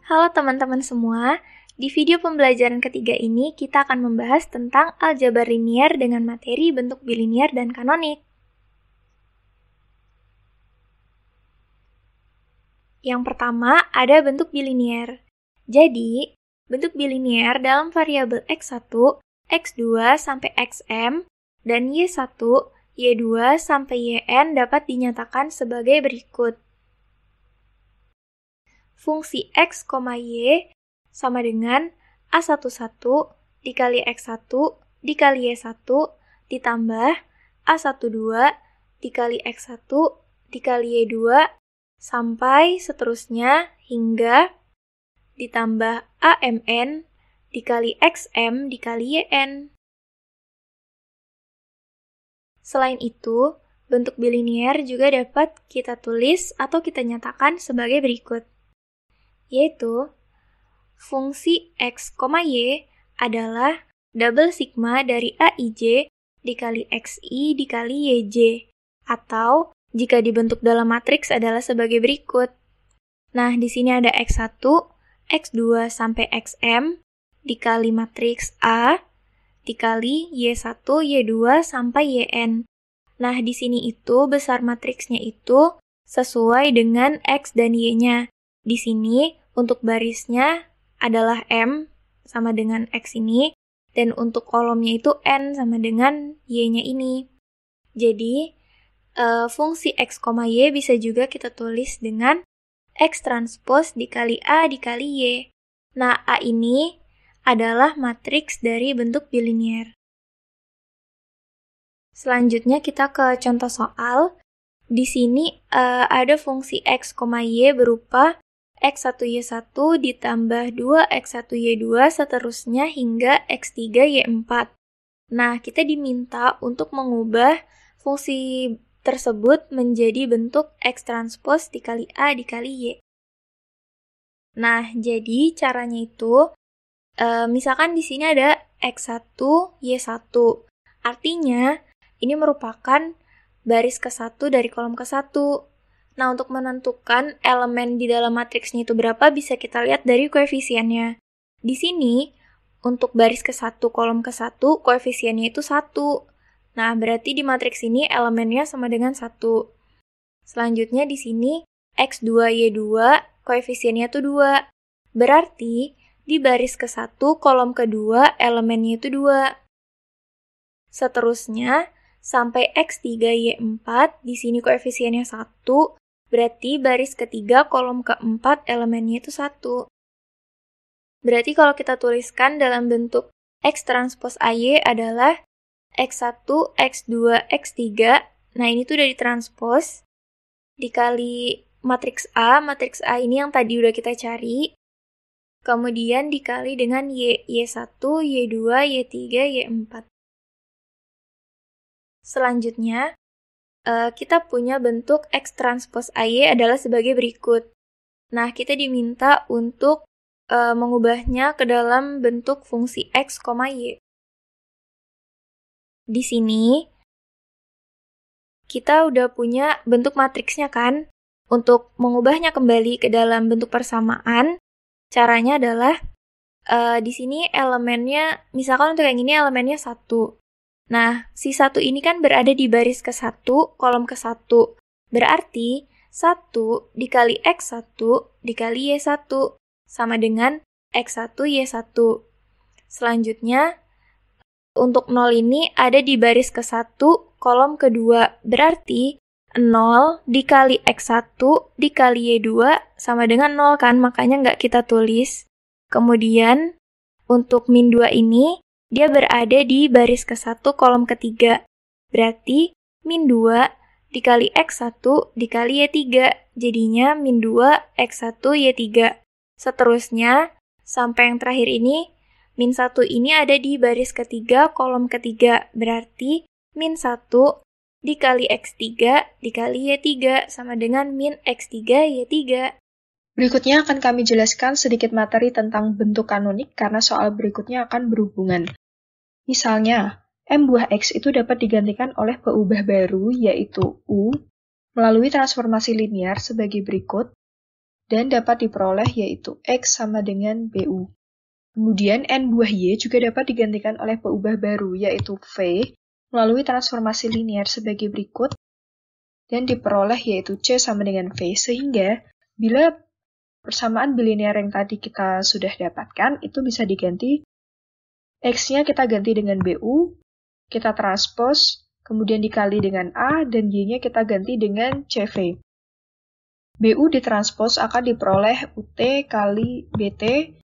Halo teman-teman semua, di video pembelajaran ketiga ini kita akan membahas tentang aljabar linier dengan materi bentuk bilinear dan kanonik. Yang pertama ada bentuk bilinear. Jadi, bentuk bilinear dalam variabel x1, x2 sampai xm, dan y1, y2 sampai yn dapat dinyatakan sebagai berikut. Fungsi x, y sama dengan A11 dikali x1 dikali y1 ditambah A12 dikali x1 dikali y2 sampai seterusnya hingga ditambah AMN dikali XM dikali YN. Selain itu, bentuk bilinear juga dapat kita tulis atau kita nyatakan sebagai berikut, yaitu fungsi x, y adalah double sigma dari AIJ dikali XI dikali YJ, atau jika dibentuk dalam matriks adalah sebagai berikut. Nah, di sini ada x1, x2 sampai xm dikali matriks A dikali y1, y2 sampai yn. Nah, di sini itu besar matriksnya itu sesuai dengan x dan y-nya. Di sini untuk barisnya adalah M sama dengan X ini, dan untuk kolomnya itu N sama dengan Y-nya ini. Jadi, fungsi X, Y bisa juga kita tulis dengan X transpose dikali A dikali Y. Nah, A ini adalah matriks dari bentuk bilinear. Selanjutnya kita ke contoh soal. Di sini ada fungsi X, Y berupa X1Y1 ditambah 2X1Y2 seterusnya hingga X3Y4. Nah, kita diminta untuk mengubah fungsi tersebut menjadi bentuk X transpose dikali A dikali Y. Nah, jadi caranya itu, misalkan di sini ada X1Y1. Artinya, ini merupakan baris ke-1 dari kolom ke-1. Nah, untuk menentukan elemen di dalam matriksnya itu berapa, bisa kita lihat dari koefisiennya. Di sini, untuk baris ke-1, kolom ke-1, koefisiennya itu 1. Nah, berarti di matriks ini elemennya sama dengan 1. Selanjutnya di sini, X2Y2, koefisiennya itu 2. Berarti, di baris ke-1, kolom ke-2, elemennya itu 2. Seterusnya, sampai X3Y4, di sini koefisiennya 1, berarti baris ketiga kolom keempat elemennya itu 1. Berarti kalau kita tuliskan dalam bentuk X transpose AY adalah X1, X2, X3. Nah, ini tuh udah ditranspose dikali matriks A ini yang tadi udah kita cari. Kemudian dikali dengan Y, Y1, Y2, Y3, Y4. Selanjutnya, kita punya bentuk X transpose AY adalah sebagai berikut. Nah, kita diminta untuk mengubahnya ke dalam bentuk fungsi X, Y. Di sini, kita udah punya bentuk matriksnya kan? Untuk mengubahnya kembali ke dalam bentuk persamaan, caranya adalah di sini elemennya, misalkan untuk yang ini elemennya 1. Nah, si 1 ini kan berada di baris ke-1, kolom ke-1. Berarti, 1 dikali X1 dikali Y1 sama dengan X1 Y1. Selanjutnya, untuk 0 ini ada di baris ke-1, kolom ke-2. Berarti, 0 dikali X1 dikali Y2 sama dengan 0 kan, makanya nggak kita tulis. Kemudian, untuk min 2 ini, dia berada di baris ke-1 kolom ke-3. Berarti min 2 dikali X1 dikali Y3. Jadinya min 2 X1 Y3. Seterusnya, sampai yang terakhir ini, min 1 ini ada di baris ke-3 kolom ke-3. Berarti min 1 dikali X3 dikali Y3 sama dengan min X3 Y3. Berikutnya akan kami jelaskan sedikit materi tentang bentuk kanonik karena soal berikutnya akan berhubungan. Misalnya, M buah X itu dapat digantikan oleh peubah baru yaitu U melalui transformasi linear sebagai berikut. dan dapat diperoleh yaitu X sama dengan BU. Kemudian N buah Y juga dapat digantikan oleh peubah baru yaitu V melalui transformasi linear sebagai berikut dan diperoleh yaitu C sama dengan V, sehingga bila persamaan bilinear yang tadi kita sudah dapatkan itu bisa diganti, X-nya kita ganti dengan BU, kita transpose, kemudian dikali dengan A, dan Y-nya kita ganti dengan CV. BU ditranspose akan diperoleh UT kali BT,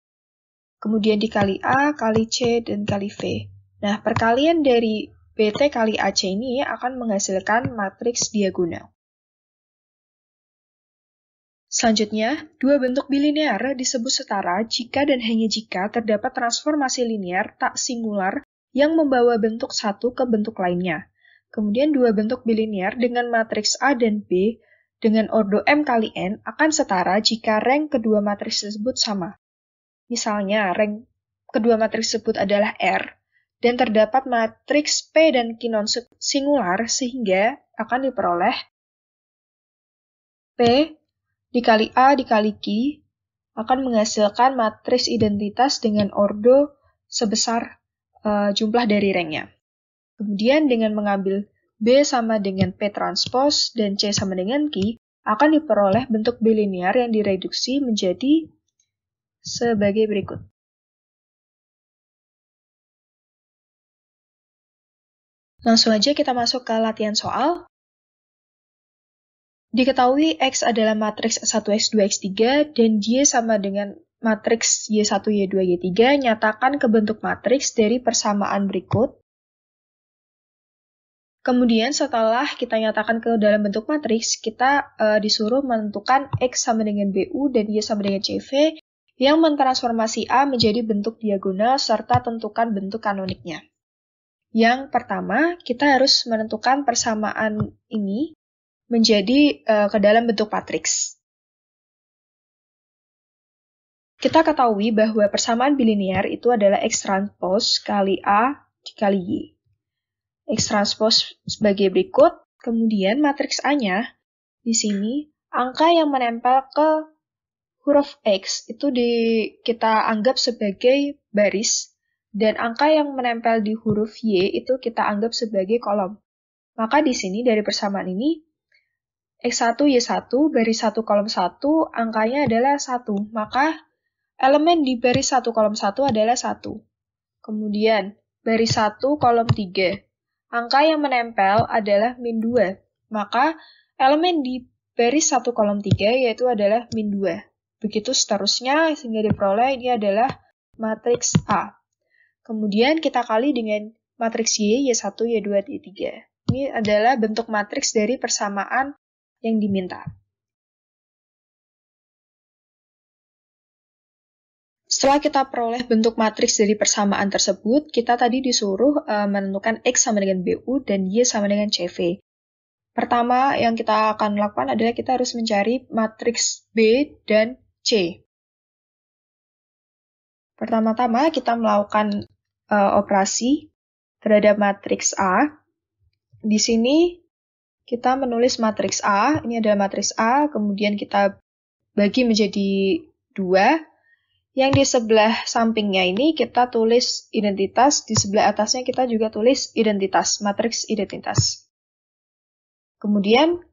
kemudian dikali A, kali C, dan kali V. Nah, perkalian dari BT kali AC ini akan menghasilkan matriks diagonal. Selanjutnya, dua bentuk bilinear disebut setara jika dan hanya jika terdapat transformasi linear tak singular yang membawa bentuk satu ke bentuk lainnya. Kemudian dua bentuk bilinear dengan matriks A dan B dengan ordo M kali N akan setara jika rank kedua matriks tersebut sama. Misalnya, rank kedua matriks tersebut adalah R, dan terdapat matriks P dan Q non singular sehingga akan diperoleh P dikali A dikali Q akan menghasilkan matriks identitas dengan ordo sebesar jumlah dari ranknya. Kemudian dengan mengambil B sama dengan P transpose dan C sama dengan Q, akan diperoleh bentuk bilinear yang direduksi menjadi sebagai berikut. Langsung aja kita masuk ke latihan soal. Diketahui X adalah matriks 1X2, X3, dan Y sama dengan matriks Y1, Y2, Y3, nyatakan ke bentuk matriks dari persamaan berikut. Kemudian setelah kita nyatakan ke dalam bentuk matriks, kita disuruh menentukan X sama dengan BU dan Y sama dengan CV yang mentransformasi A menjadi bentuk diagonal serta tentukan bentuk kanoniknya. Yang pertama, kita harus menentukan persamaan ini menjadi ke dalam bentuk matriks. Kita ketahui bahwa persamaan bilinear itu adalah X transpose kali A dikali Y. X transpose sebagai berikut, kemudian matriks A-nya, di sini, angka yang menempel ke huruf X itu kita anggap sebagai baris, dan angka yang menempel di huruf Y itu kita anggap sebagai kolom. Maka di sini dari persamaan ini, X1, Y1, baris 1, kolom 1, angkanya adalah 1. Maka elemen di baris 1, kolom 1 adalah 1. Kemudian, baris 1, kolom 3. Angka yang menempel adalah min 2. Maka, elemen di baris 1, kolom 3 yaitu adalah min 2. Begitu seterusnya, sehingga diperoleh ini adalah matriks A. Kemudian kita kali dengan matriks Y, Y1, Y2, Y3. Ini adalah bentuk matriks dari persamaan yang diminta. Setelah kita peroleh bentuk matriks dari persamaan tersebut, kita tadi disuruh menentukan X sama dengan BU dan Y sama dengan CV. Pertama yang kita akan lakukan adalah kita harus mencari matriks B dan C. Pertama-tama kita melakukan operasi terhadap matriks A. Di sini kita menulis matriks A, ini adalah matriks A, kemudian kita bagi menjadi 2. Yang di sebelah sampingnya ini kita tulis identitas, di sebelah atasnya kita juga tulis identitas, matriks identitas. Kemudian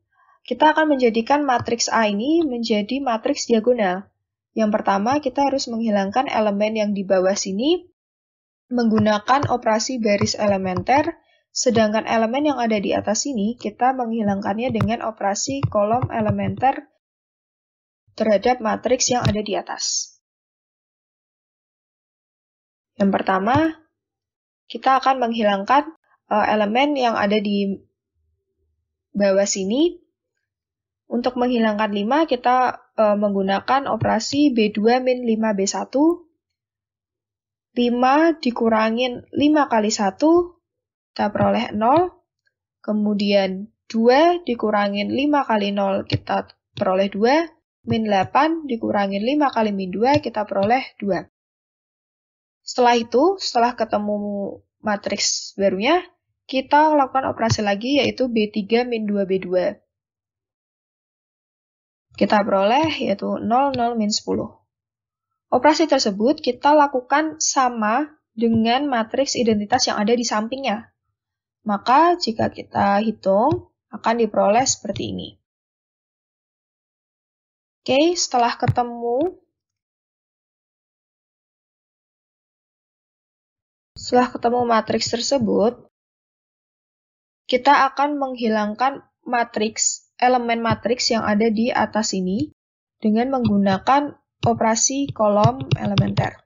kita akan menjadikan matriks A ini menjadi matriks diagonal. Yang pertama kita harus menghilangkan elemen yang di bawah sini menggunakan operasi baris elementer, sedangkan elemen yang ada di atas sini kita menghilangkannya dengan operasi kolom elementer terhadap matriks yang ada di atas. Yang pertama, kita akan menghilangkan elemen yang ada di bawah sini. Untuk menghilangkan 5, kita menggunakan operasi B2 min 5B1. 5 dikurangin 5 kali 1, kita peroleh 0. Kemudian 2 dikurangin 5 kali 0, kita peroleh 2. Min 8 dikurangin 5 kali min 2, kita peroleh 2. Setelah itu, setelah ketemu matriks barunya, kita lakukan operasi lagi yaitu B3 min 2B2. kita peroleh yaitu 0, 0, min 10. Operasi tersebut kita lakukan sama dengan matriks identitas yang ada di sampingnya. Maka jika kita hitung, akan diperoleh seperti ini. Oke, setelah ketemu matriks tersebut, kita akan menghilangkan elemen matriks yang ada di atas ini dengan menggunakan operasi kolom elementer.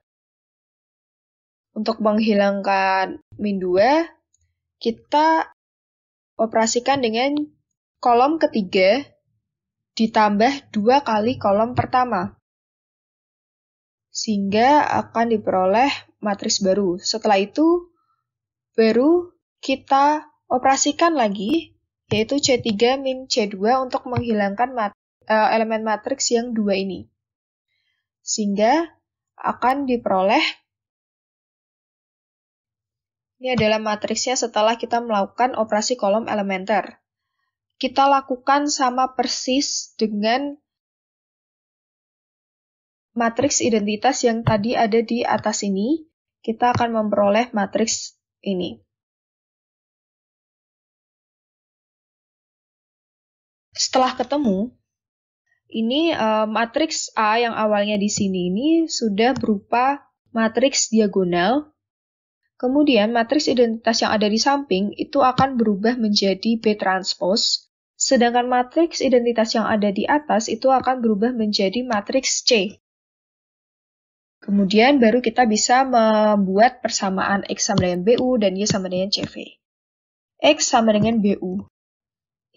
Untuk menghilangkan min 2, kita operasikan dengan kolom ketiga ditambah 2 kali kolom pertama. Sehingga akan diperoleh matriks baru. Setelah itu, baru kita operasikan lagi, yaitu C3 min C2 untuk menghilangkan elemen matriks yang 2 ini. Sehingga akan diperoleh, ini adalah matriksnya setelah kita melakukan operasi kolom elementer. Kita lakukan sama persis dengan matriks identitas yang tadi ada di atas ini, kita akan memperoleh matriks ini. Setelah ketemu, ini matriks A yang awalnya di sini ini sudah berupa matriks diagonal. Kemudian matriks identitas yang ada di samping itu akan berubah menjadi B transpose, sedangkan matriks identitas yang ada di atas itu akan berubah menjadi matriks C. Kemudian baru kita bisa membuat persamaan X sama dengan BU dan Y sama dengan CV. X sama dengan BU.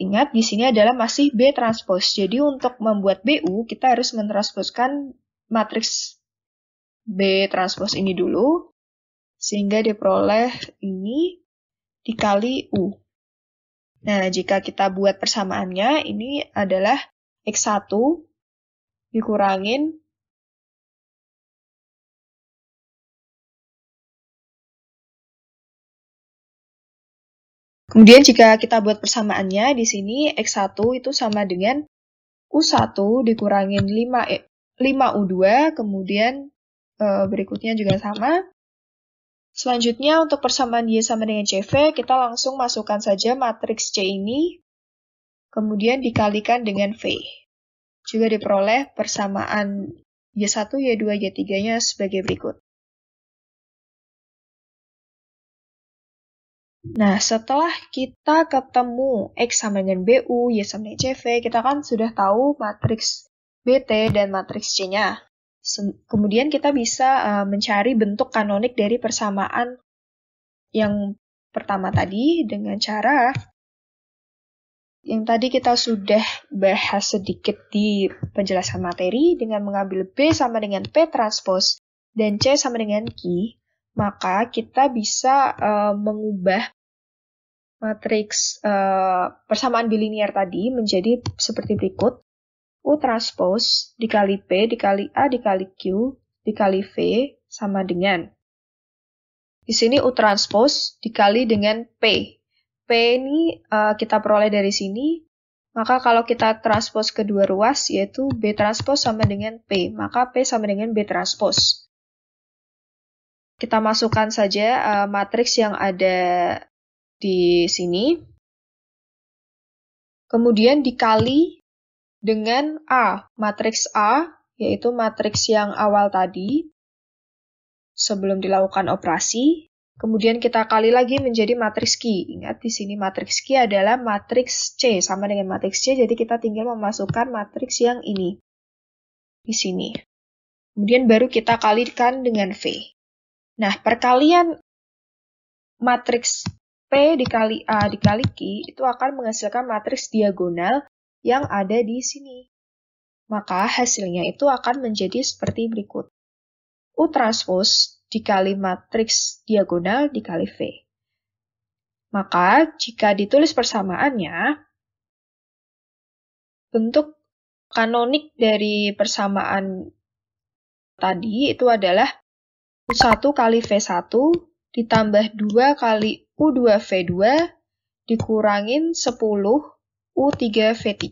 Ingat, di sini adalah masih B transpose. Jadi untuk membuat BU, kita harus mentransposkan matriks B transpose ini dulu, sehingga diperoleh ini dikali U. Nah, jika kita buat persamaannya, ini adalah X1 dikurangin kemudian jika kita buat persamaannya, di sini X1 itu sama dengan U1 dikurangin 5U2, kemudian berikutnya juga sama. Selanjutnya untuk persamaan Y sama dengan CV, kita langsung masukkan saja matriks C ini, kemudian dikalikan dengan V. Juga diperoleh persamaan Y1, Y2, Y3-nya sebagai berikut. Nah, setelah kita ketemu X sama dengan BU, Y sama dengan CV, kita kan sudah tahu matriks BT dan matriks C-nya. Kemudian kita bisa mencari bentuk kanonik dari persamaan yang pertama tadi dengan cara yang tadi kita sudah bahas sedikit di penjelasan materi dengan mengambil B sama dengan P transpose dan C sama dengan Q, maka kita bisa mengubah matriks persamaan bilinear tadi menjadi seperti berikut. U transpose dikali P dikali A dikali Q dikali V sama dengan. Di sini U transpose dikali dengan P. P ini kita peroleh dari sini. Maka kalau kita transpose kedua ruas yaitu B transpose sama dengan P. Maka P sama dengan B transpose. Kita masukkan saja matriks yang ada di sini. Kemudian dikali dengan A, matriks A, yaitu matriks yang awal tadi, sebelum dilakukan operasi. Kemudian kita kali lagi menjadi matriks Q. Ingat, di sini matriks Q adalah matriks C, sama dengan matriks C, jadi kita tinggal memasukkan matriks yang ini, di sini. Kemudian baru kita kalikan dengan V. Nah, perkalian matriks P dikali A dikali Q, itu akan menghasilkan matriks diagonal yang ada di sini. Maka hasilnya itu akan menjadi seperti berikut. U transpose dikali matriks diagonal dikali V. Maka jika ditulis persamaannya, bentuk kanonik dari persamaan tadi itu adalah U1 kali V1 ditambah 2 kali U2V2 dikurangin 10 U3V3.